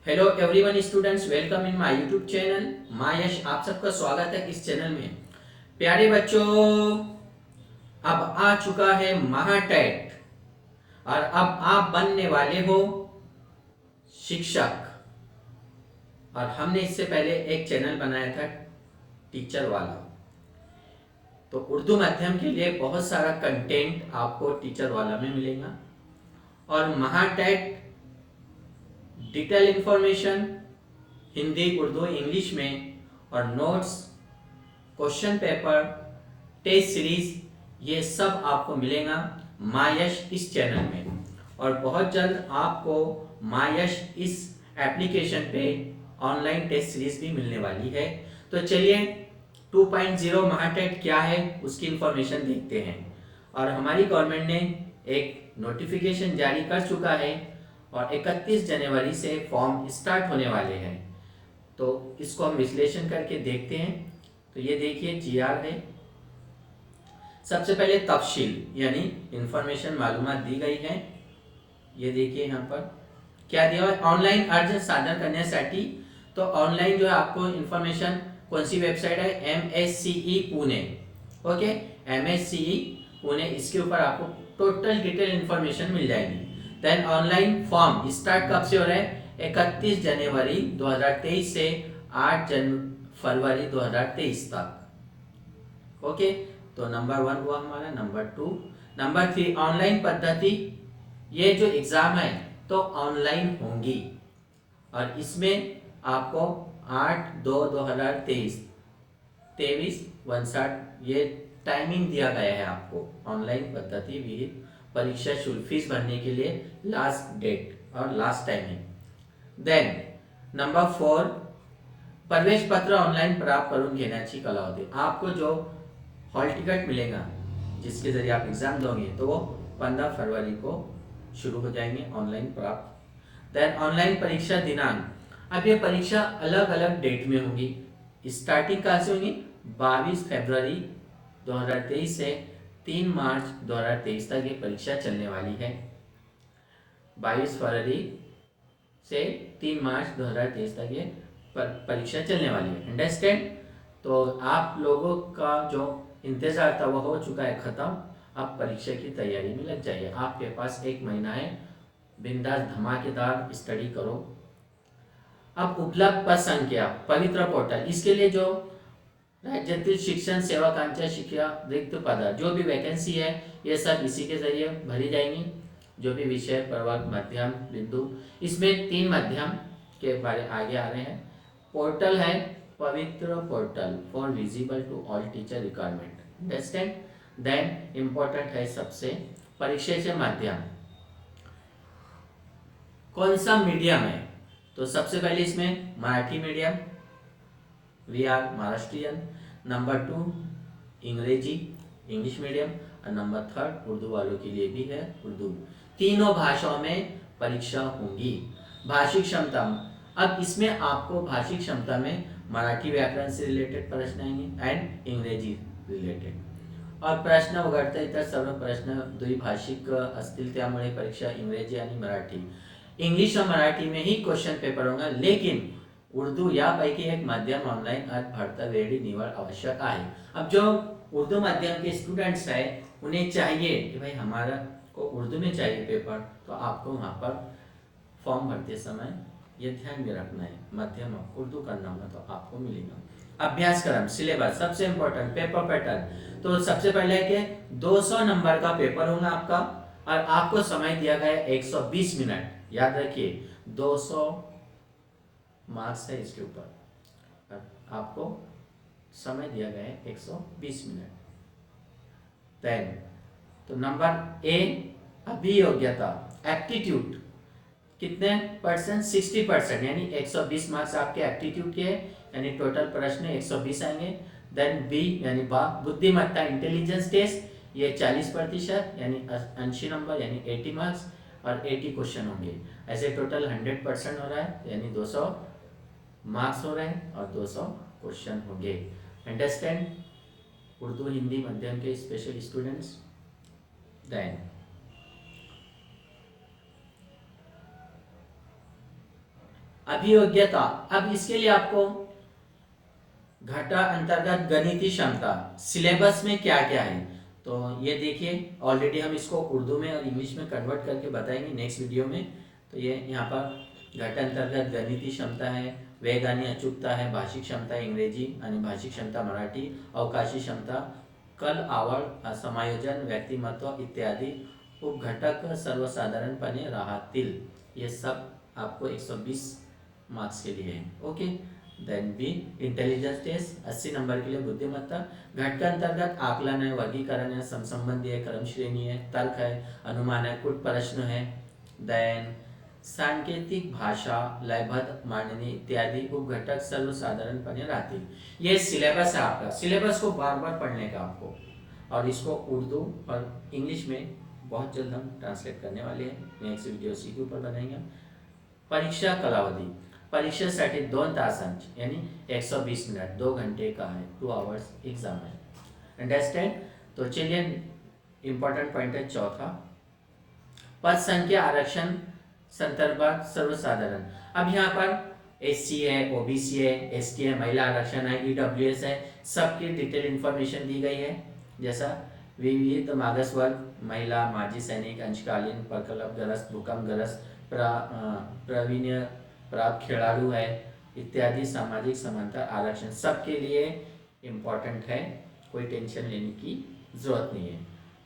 Hello everyone students, welcome in my YouTube channel मायश। आप सबका स्वागत है इस चैनल में। प्यारे बच्चों, अब आ चुका है महाटेट और अब आप बनने वाले हो शिक्षक। और हमने इससे पहले एक चैनल बनाया था टीचर वाला। तो उर्दू माध्यम के लिए बहुत सारा कंटेंट आपको टीचर वाला में मिलेगा। और Mahatet detail information Hindi, Urdu, English में, और notes, question paper, test series, ये सब आपको मिलेगा मायश इस चैनल में। और बहुत जल्द आपको मायश इस एप्लीकेशन पे ऑनलाइन टेस्ट सीरीज भी मिलने वाली है। तो चलिए 2.0 महाटेट क्या है उसकी इंफॉर्मेशन देखते हैं। और हमारी गवर्नमेंट ने एक नोटिफिकेशन जारी कर चुका है और 31 जनवरी से फॉर्म स्टार्ट होने वाले हैं। तो इसको हम विश्लेषण करके देखते हैं। तो ये देखिए जीआर है। सबसे पहले तफसील यानी इंफॉर्मेशन मालूमात दी गई है। ये देखिए यहाँ पर क्या दिया हुआ है, ऑनलाइन अर्ज सादर करण्यासाठी। तो ऑनलाइन जो है आपको इंफॉर्मेशन कौन सी वेबसाइट है, MSCE Pune. Okay, MSCE Pune, इसके ऊपर आपको टोटल डिटेल इंफॉर्मेशन मिल जाएगी। देन ऑनलाइन फॉर्म स्टार्ट कब से हो रहा है, 31 जनवरी 2023 से 8 फरवरी 2023 तक। ओके, तो नंबर 1 हुआ हमारा। नंबर 2, नंबर 3 ऑनलाइन पद्धति। ये जो एग्जाम है तो ऑनलाइन होंगी और इसमें आपको 8/2/2023 23:59 ये टाइमिंग दिया गया है आपको। ऑनलाइन पद्धति विहित परीक्षा शुल्क फीस भरने के लिए लास्ट डेट और लास्ट टाइमिंग। देन नंबर 4 प्रवेश पत्र ऑनलाइन प्राप्त करून घेण्याची कालावधी। आपको जो हॉल टिकट मिलेगा जिसके जरिए आप एग्जाम दोगे तो वो 15 फरवरी को शुरू हो जाएंगे ऑनलाइन प्राप्त। देन ऑनलाइन परीक्षा दिनांक। अब ये परीक्षा अलग अलग डेट में होगी। स्टार्टिंग कहाँ से होगी, 22 फरवरी 2023 से 3 मार्च 2023 तक ये परीक्षा चलने वाली है। 22 फरवरी से 3 मार्च 2023 तक ये परीक्षा चलने वाली है। अंडरस्टैंड। तो आप लोगों का जो इंतजार था वो हो चुका है खत्म। अब परीक्षा की तैयारी में लग जाइए। आपके पास 1 महीना है, बिंदास धमाकेदार स्टडी करो। अब उपलब्ध पद संख्या पवित्र पोर्टल, इसके लिए जो राज्यातील शिक्षण सेवकांच्या शिक्षा रिक्त पद जो भी वैकेंसी है ये सब इसी के जरिए भरी जाएंगी। जो भी विषय, प्रवर्ग, मध्यम, बिंदु, इसमें 3 मध्यम के बारे आगे आ रहे हैं। पोर्टल है Pavitra portal for visible to all teacher requirement. Understand. Then important है सबसे परीक्षा से माध्यम कौन सा मीडियम है। तो सबसे पहले इसमें Marathi medium, we are Maharashtrian. Number 2 अंग्रेजी इंग्लिश मीडियम और नंबर 3 उर्दू वालों के लिए भी है उर्दू। तीनों भाषाओं में परीक्षा होगी। भाषिक क्षमता, अब इसमें आपको भाषिक क्षमता में मराठी व्याकरण से रिलेटेड प्रश्न आएंगे एंड इंग्रजी रिलेटेड। और प्रश्न वगळता इतर सर्व प्रश्न द्विभाषिक असतील, त्यामुळे परीक्षा इंग्रजी आणि मराठी, इंग्लिश और मराठी में ही क्वेश्चन पेपर होगा। लेकिन उर्दू यापैकी एक माध्यम ऑनलाइन आज भारतावेळी निवड आवश्यक आहे। अब जो उर्दू माध्यम के स्टूडेंट्स हैं उन्हें चाहिए कि भाई हमारा को उर्दू में चाहिए पेपर, तो आपको वहाँ पर फॉर्म भरते समय ये ध्यान में रखना है, माध्यम उर्दू करना होगा तो आपको मिलेगा। अभ्यासक्रम, सिलेबस, सबसे इंपॉर्टेंट पेपर पैटर्न। तो सबसे पहले है कि 200 नंबर का पेपर होगा आपका और आपको समय दिया गया है 120 मिनट। याद रखिए 200 मार्क्स है इसके ऊपर, आपको समय दिया गया है 120 मिनट। देन तो नंबर ए अभियोग्यता एप्टीट्यूड कितने परसेंट, 60%, यानी 120 मार्क्स आपके एप्टीट्यूड के हैं, यानी टोटल प्रश्न 120 आएंगे। देन बी यानी बुद्धिमत्ता इंटेलिजेंस टेस्ट, ये 40% यानी 80 नंबर यानी 80 मार्क्स और 80 क्वेश्चन होंगे। ऐसे टोटल 100% हो रहा है यानी 200 मार्क्स हो रहे हैं और 200 क्वेश्चन होंगे। अंडरस्टैंड। उर्दू हिंदी मध्यम के स्पेशल स्टूडेंट्स। देन अभियोग्यता, अब इसके लिए आपको घटा अंतर्गत गणितीय क्षमता सिलेबस में क्या क्या है, तो ये देखिए ऑलरेडी हम इसको उर्दू में और इंग्लिश में कन्वर्ट करके बताएंगे नेक्स्ट वीडियो में। तो ये यहाँ पर घटा अंतर्गत गणितीय क्षमता है, वेग आणि अचूकता है, भाषिक क्षमता इंग्रजी आणि भाषिक क्षमता मराठी, अवकाशी क्षमता, कल आवड, समायोजन, व्यक्तिमत्व इत्यादि उपघटक सर्वसाधारणपणे राहतील। ये सब आपको 120 मार्क्स के लिए है। Okay, then B intelligence test 80 number के लिए बुद्धिमत्ता। घटक अंतर्गत आकलन है, वर्गीकरण है, समसंबंधी है, क्रम श्रेणी है, तर्क है, अनुमान है, कुट प्रश्न है, देन सांकेतिक भाषा, लयबद्ध मांडनी इत्यादि उपघटक सर्वसाधारणपणे राहतील। ये सिलेबस है आपका, सिलेबस को बार बार पढ़ने का आपको, और इसको उर्दू और इंग्लिश में बहुत जल्द हम ट्रांसलेट करने वाले हैं, नेक्स्ट वीडियो इसी के ऊपर बनाएंगे। परीक्षा कालावधी, परीक्षेसाठी 2 तासांची यानी 120 मिनट, 2 घंटे का है, 2 आवर्स एग्जाम है, अंडरस्टैंड। तो चलिए इंपॉर्टेंट पॉइंट है चौथा, पद संख्या आरक्षण संदर्भात सर्वसाधारण। अब यहाँ पर SC है, OBC है, ST है, महिला आरक्षण है, EWS है, सबकी डिटेल इंफॉर्मेशन दी गई है। जैसा विविध मागास वर्ग, महिला, माजी सैनिक, अंशकालीन, प्रकल्पग्रस्त, भूकंपग्रस्त, प्रवीण्य प्राप्त खिलाड़ू है इत्यादि, सामाजिक समानता आरक्षण सबके लिए इम्पोर्टेंट है, कोई टेंशन लेने की जरूरत नहीं है।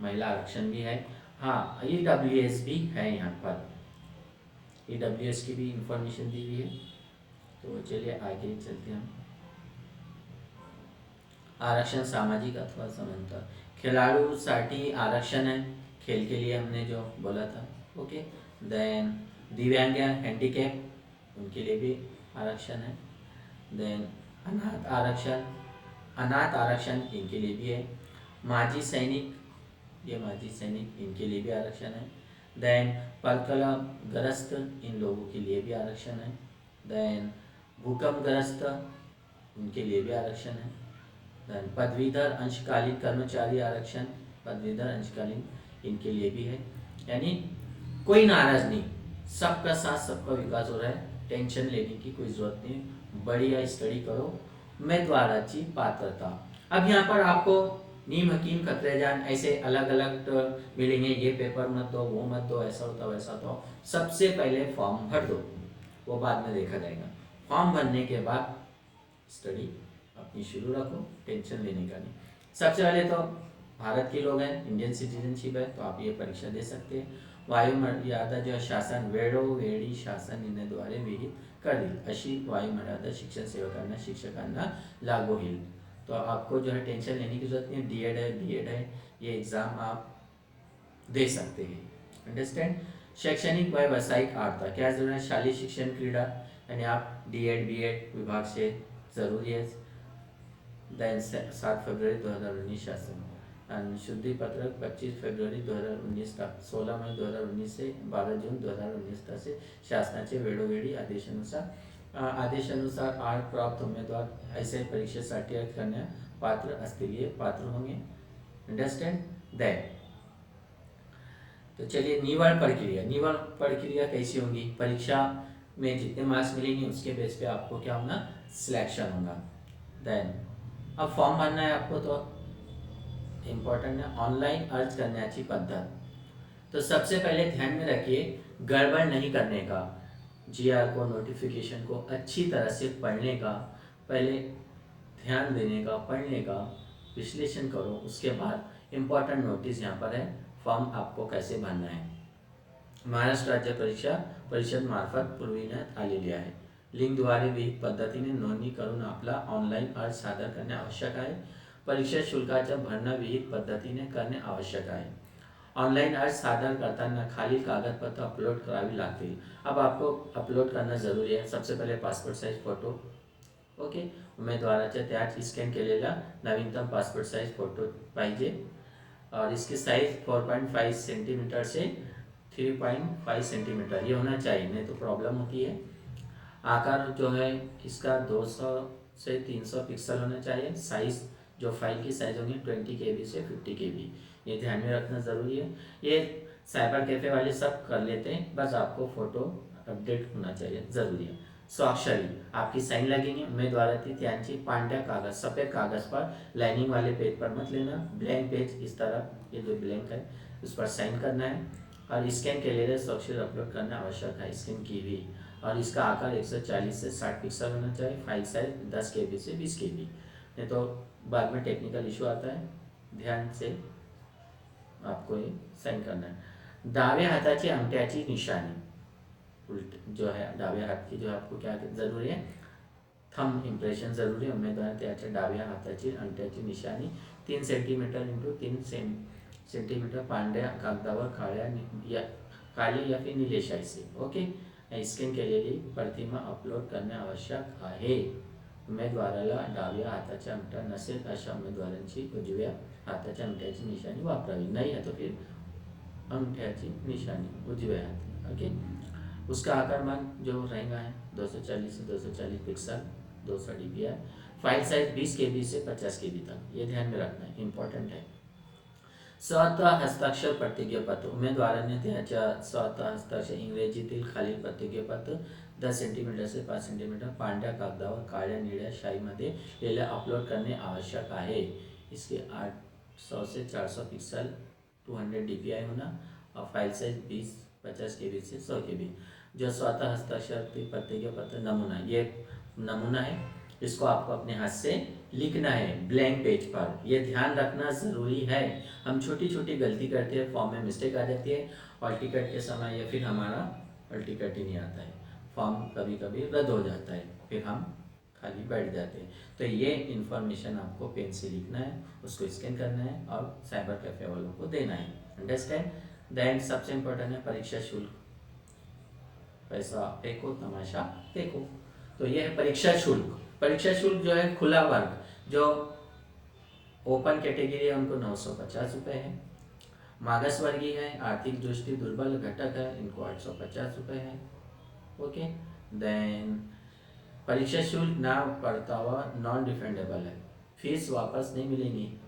महिला आरक्षण भी है, हाँ EWS भी है, यहाँ पर EWS की भी इंफॉर्मेशन दी हुई है। तो चलिए आगे चलते हैं। आरक्षण सामाजिक अथवा समानता, खिलाड़ू साठी आरक्षण है, खेल के लिए हमने जो बोला था। ओके, देन दिव्यांग हैंडीकैप उनके लिए भी आरक्षण है। देन अनाथ आरक्षण, अनाथ आरक्षण इनके लिए भी है। माजी सैनिक, ये माजी सैनिक इनके लिए भी आरक्षण है। देन प्रकल्पग्रस्त इन लोगों के लिए भी आरक्षण है। देन भूकंपग्रस्त उनके लिए भी आरक्षण है। देन पदवीधर अंशकालीन कर्मचारी आरक्षण, पदवीधर अंशकालीन इनके लिए भी है। यानी कोई नाराज नहीं, सबका साथ सबका विकास हो रहा है, टेंशन लेने की कोई जरूरत नहीं, बढ़िया स्टडी करो। उम्मीदवाराची पात्रता, अब यहाँ पर आपको नीम हकीम खतरेजान ऐसे अलग अलग मिलेंगे, ये पेपर मत दो, वो मत दो, ऐसा होता वैसा तो। सबसे पहले फॉर्म भर दो, वो बाद में देखा जाएगा। फॉर्म भरने के बाद स्टडी अपनी शुरू रखो, टेंशन लेने का नहीं। सबसे पहले तो भारत के लोग हैं, इंडियन सिटीजनशिप है, तो आप ये परीक्षा दे सकते हैं। वायुमर्यादा जो शासन वेळोवेळी शासन निर्णयाद्वारे विहित करतील अशी वायुमर्यादा शिक्षण सेवकांना शिक्षकांना लागू होईल। तो आपको जो है टेंशन लेने की जरूरत नहीं है, DED है, BED है, ये एग्ज़ाम आप दे सकते हैं, अंडरस्टैंड। शैक्षणिक व व्यावसायिक आर्ता, क्या जरूर है, शालेय शिक्षण क्रीड़ा यानी आप DED BED विभाग से ज़रूरी है। देन 7 फरवरी 2019 शासन आणि शुद्धि पत्रक 25 फरवरी 2019 तक, 16 मई 2019 से 12 जून 2019 तक से शासनाचे वेळोवेळी आदेशानुसार 8 प्राप्त उम्मीदवार ऐसे परीक्षेसाठी अर्ज करण्या पात्र असतील, ये पात्र होंगे, अंडरस्टैंड दैट। तो चलिए निवड प्रक्रिया, निवड प्रक्रिया कैसी होगी, परीक्षा में जितने मार्क्स मिलेंगे उसके बेस पे आपको क्या होगा, सिलेक्शन होगा। देन अब फॉर्म भरना है आपको, तो इम्पोर्टेंट है ऑनलाइन अर्ज करण्याची पद्धत। तो सबसे पहले ध्यान में रखिए गड़बड़ नहीं करने का, GR को, नोटिफिकेशन को अच्छी तरह से पढ़ने का, पहले ध्यान देने का, पढ़ने का, विश्लेषण करो, उसके बाद इम्पोर्टेंट नोटिस यहाँ पर है, फॉर्म आपको कैसे भरना है। महाराष्ट्र राज्य परीक्षा परिषद मार्फत पुरविण्यात आलेली आहे। लिंकद्वारे विहित पद्धतीने नोंदणी करून आपला ऑनलाईन अर्ज सादर करणे आवश्यक आहे। परीक्षा शुल्काचा भरणा विहित पद्धतीने करणे आवश्यक आहे। ऑनलाइन अर्ज सादर करताना खालील कागदपत्र अपलोड करावी लागतील। अब आपको अपलोड करना जरूरी है। सबसे पहले पासपोर्ट साइज फोटो, ओके, उमेदवाराच्या त्यात स्कॅन केलेला नवीनतम पासपोर्ट साइज फोटो पाहिजे, और इसकी साइज 4.5 सेंटीमीटर से 3.5 सेंटीमीटर ये होना चाहिए, नहीं तो प्रॉब्लम होती है। आकार जो है इसका 200 से 300 पिक्सल होना चाहिए। साइज़ जो फाइल की साइज़ होगी 20 KB से 50 KB, ये ध्यान में रखना ज़रूरी है। ये साइबर कैफ़े वाले सब कर लेते हैं, बस आपको फ़ोटो अपडेट होना चाहिए, ज़रूरी है। स्वाक्षरी आपकी साइन लगेंगे। उम्मीदवाराची त्यांची पांढऱ्या कागज सफ़ेद कागज पर लाइनिंग वाले पेज पर मत लेना, ब्लैंक पेज इस तरह ये जो ब्लैंक है उस पर साइन करना है और स्कैन के लिए स्वाक्षरी अपलोड करना आवश्यक है, स्कैन की हुई। और इसका आकार 140 से 60 पिक्सल होना चाहिए। फाइल साइज 10 KB से 20 KB, नहीं तो बाद में टेक्निकल इशू आता है। ध्यान से आपको ये साइन करना है। डाव्या हाताची अंगठ्याची निशाणी उल्ट जो है डाव्या हात की जो आपको क्या जरूरी है, थंब इम्प्रेशन जरूरी है। उमेदवार त्याच्या डाव्या हाताची अंगठ्याची निशाणी 3 सेंटीमीटर इंटू 3 सेंटीमीटर पांढऱ्या कागदावर काली या फिर नीले शाई से ओके स्कॅन केलेली प्रतिमा अपलोड करणे आवश्यक आहे। उमेदवाराला डाव्या हाताचा अंगठा नसेल अशा उमेदवारांची उजव्या हाताच्या अंगठ्याची निशाणी वापरावी, नहीं है तो फिर अंगठ्याची निशाणी उजव्या हात ओके। उसका आकार मान जो रहेगा है 240 से 240 pixel 200 DPI। File size 20 KB से 50 KB तक, ये ध्यान में रखना है, इम्पॉर्टंट है। स्वतः हस्ताक्षर प्रतिज्ञापत्र उमेदवाराने त्याच्या स्वतः हस्ताक्षर इंग्रजीतील खालील प्रतिज्ञापत्र 10 सेंटीमीटर से 5 सेंटीमीटर पांढऱ्या कागदावर काळ्या निळ्या शाईमध्ये लिहिल्या अपलोड करणे आवश्यक आहे। इसके 800 से 400 पिक्सल 200 DPI होना और फाइल साइज 50 KB से 100 KB। जो स्वतः हस्ताक्षर प्रतिज्ञापत्र नमूना, ये नमूना है, इसको आपको अपने हाथ से लिखना है ब्लैंक पेज पर, ये ध्यान रखना ज़रूरी है। हम छोटी छोटी गलती करते हैं, फॉर्म में मिस्टेक आ जाती है, हॉल टिकट के समय या फिर हमारा हॉल टिकट ही नहीं आता है, फॉर्म कभी कभी रद्द हो जाता है, फिर हम खाली बैठ जाते हैं। तो ये इन्फॉर्मेशन आपको पेन से लिखना है, उसको स्कैन करना है और साइबर कैफे वालों को देना है। अंडरस्टैंड। देन सबसे इम्पोर्टेंट है परीक्षा शुल्क, पैसा फेंको तमाशा फेंको। तो ये है परीक्षा शुल्क। परीक्षा शुल्क जो है खुला वर्ग, जो ओपन कैटेगरी है उनको 950 रुपये है, मागास वर्गीय है, आर्थिक दृष्टि दुर्बल घटक है, इनको 850 रुपये है ओके। देन परीक्षा शुल्क ना परतावा नॉन रिफंडेबल है, फीस वापस नहीं मिलेंगी,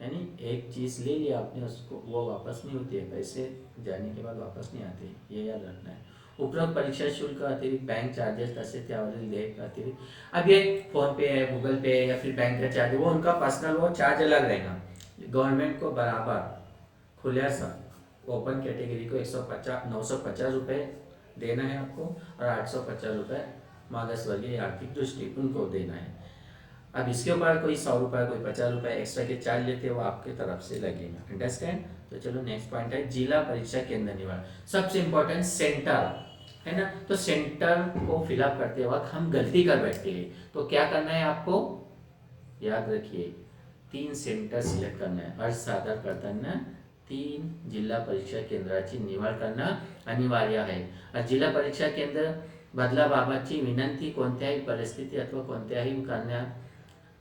यानी एक चीज़ ले लिया आपने उसको वो वापस नहीं होती है, पैसे जाने के बाद वापस नहीं आते, ये याद रखना है। उपरोक्त परीक्षा शुल्क अतिरिक्त बैंक चार्जेस तसे त्यावरील देयक अतिरिक्त, अब ये फोन पे है, गूगल पे है या फिर बैंक का चार्ज, वो उनका पर्सनल वो चार्ज अलग रहेगा। गवर्नमेंट को बराबर खुले सा ओपन कैटेगरी को 950 रुपये देना है आपको और 850 रुपये मागास वर्गीय आर्थिक दृष्टि उनको देना है। अब इसके ऊपर कोई 100 रुपये कोई 50 रुपये एक्स्ट्रा के चार्ज लेते हैं, वो आपकी तरफ से लगेगा। अंडरस्टैंड। तो चलो नेक्स्ट पॉइंट है जिला परीक्षा केंद्र निवारण। सबसे इम्पोर्टेंट सेंटर है ना, तो सेंटर को फिलअप करते वक्त हम गलती कर बैठते हैं, तो क्या करना है आपको याद रखिए 3 सेंटर सिलेक्ट करना है। अर्ज सादर करताना 3 जिल्हा परीक्षा केंद्राची निवड करणं अनिवार्य आहे। और जिल्हा परीक्षा केंद्र बदलाबाबतची विनंती कोणत्याही परिस्थिती अथवा कोणत्याही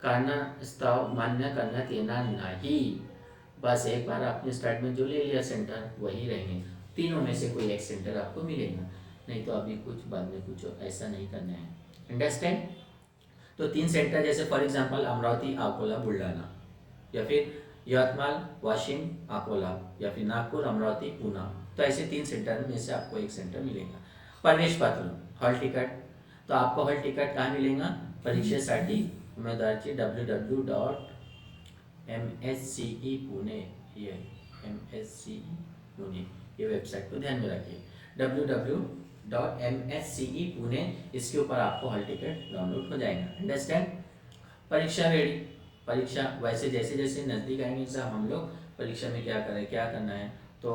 कारणास्तव मान्य करण्यात येणार नहीं। बस एक बार आपने स्टार्ट में जो ले लिया सेंटर वही रहेंगे, तीनों में से कोई एक सेंटर आपको मिलेगा, नहीं तो अभी कुछ बाद में कुछ, ऐसा नहीं करना है। अंडरस्टैंड। तो 3 सेंटर जैसे फॉर एग्जांपल अमरावती अकोला बुलढाणा, या फिर यवतमाल वाशिम अकोला, या फिर नागपुर अमरावती पूना, तो ऐसे 3 सेंटर में से आपको एक सेंटर मिलेगा। प्रवेश पत्र हॉल टिकट, तो आपको हॉल टिकट कहाँ मिलेगा परीक्षेसाठी उमेदवाराची www.msce पुणे, ये MSCE पुणे ये वेबसाइट को ध्यान में रखिए, www.msce पुणे, इसके ऊपर आपको हॉल टिकट डाउनलोड हो जाएगा। अंडरस्टैंड। परीक्षा रेडी, परीक्षा वैसे जैसे जैसे नज़दीक आएंगे एग्जाम हम लोग परीक्षा में क्या करें क्या करना है, तो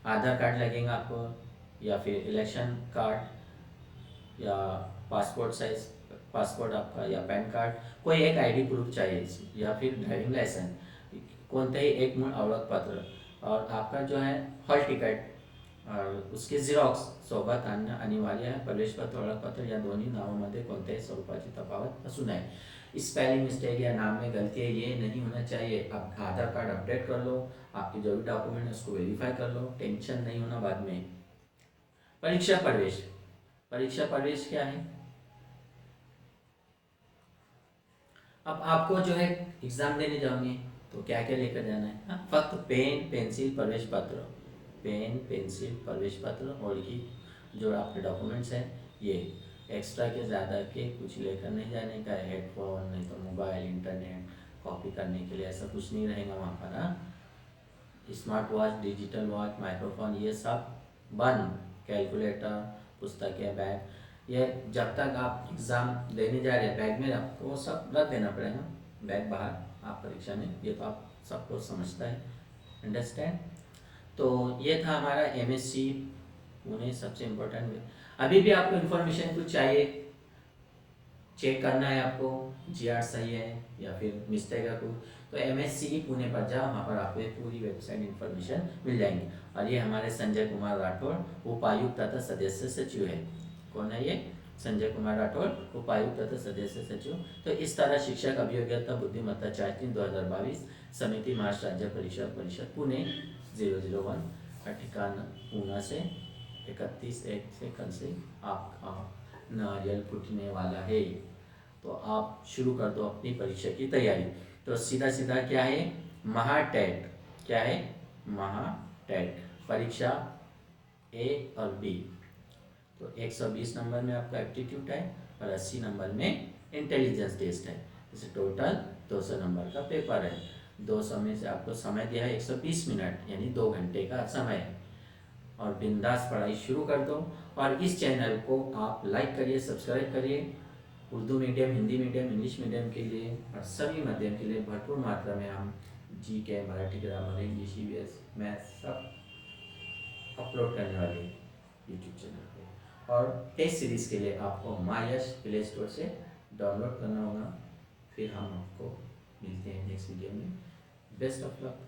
आधार कार्ड लगेगा आपको, या फिर इलेक्शन कार्ड, या पासपोर्ट साइज पासपोर्ट आपका, या पैन कार्ड, कोई एक ID प्रूफ चाहिए, या फिर ड्राइविंग लाइसेंस, कोणतेही एक मूळ ओळखपत्र, और आपका जो है हॉल टिकट और उसके झेरॉक्स सोबत आणणं अनिवार्य है। प्रवेश पत्र ओळखपत्र या दोन्ही नावामध्ये कोणत्याही स्वरूपाची तफावत असू नये। स्पेलिंग मिस्टेक या नाम में गलती है ये नहीं होना चाहिए। आप आधार कार्ड अपडेट कर लो, आपके जो भी डॉक्यूमेंट है उसको वेरीफाई कर लो, टेंशन नहीं होना बाद में। परीक्षा प्रवेश, परीक्षा प्रवेश क्या है, अब आपको जो है एग्जाम देने जाओगे तो क्या क्या लेकर जाना है, हाँ फक्त पेन पेंसिल प्रवेश पत्र, पेन पेंसिल प्रवेश पत्र और ये जो आपके डॉक्यूमेंट्स हैं ये। एक्स्ट्रा के ज़्यादा के कुछ लेकर नहीं जाने का, हेडफोन नहीं तो मोबाइल, इंटरनेट कॉपी करने के लिए ऐसा कुछ नहीं रहेगा वहाँ पर। हाँ, smart watch, digital watch, microphone ये सब बंद। कैलकुलेटर, पुस्तकें, बैग, ये जब तक आप एग्ज़ाम देने जा रहे हैं बैग में आपको वो सब रख देना पड़ेगा। बैग बाहर आप परीक्षा में, ये तो आप सबको समझता है, अंडरस्टैंड। तो ये था हमारा एमएससी पुणे सबसे इम्पोर्टेंट। अभी भी आपको इन्फॉर्मेशन कुछ चाहिए, चेक करना है आपको जीआर सही है या फिर मिस्टेक है कुछ, तो एमएससी पुणे पर जाओ, वहाँ पर आपको पूरी वेबसाइट इन्फॉर्मेशन मिल जाएंगी। और ये हमारे संजय कुमार राठौड़ उपायुक्त तथा सदस्य सचिव है। कौन है ये? संजय कुमार राठौड़, उपायुक्त तथा सदस्य सचिव। तो इस तरह शिक्षक अभियोग्यता बुद्धिमत्ता चार्टिंग 2022 समिति महाराष्ट्र राज्य परिषद पुणे 001 का ठिकाना पूना से 31/1 से कल से आपका नारियल फूटने वाला है। तो आप शुरू कर दो अपनी परीक्षा की तैयारी। तो सीधा सीधा क्या है? महाटेट। क्या है? महाटेट परीक्षा ए और बी। तो 120 नंबर में आपका एप्टीट्यूड है और 80 नंबर में इंटेलिजेंस टेस्ट है। जैसे टोटल 200 नंबर का पेपर है। 200 में से आपको समय दिया है 120 मिनट, यानी 2 घंटे का समय है। और बिंदास पढ़ाई शुरू कर दो। और इस चैनल को आप लाइक करिए, सब्सक्राइब करिए। Urdu medium, Hindi medium, English medium के लिए और सभी माध्यम के लिए भरपूर मात्रा में हम GK, Marathi grammar, English, EVS, maths सब अपलोड करने वाले यूट्यूब चैनल पे। और टेस्ट सीरीज़ के लिए आपको मायश प्ले स्टोर से डाउनलोड करना होगा। फिर हम आपको मिलते हैं नेक्स्ट वीडियो में। Best of luck.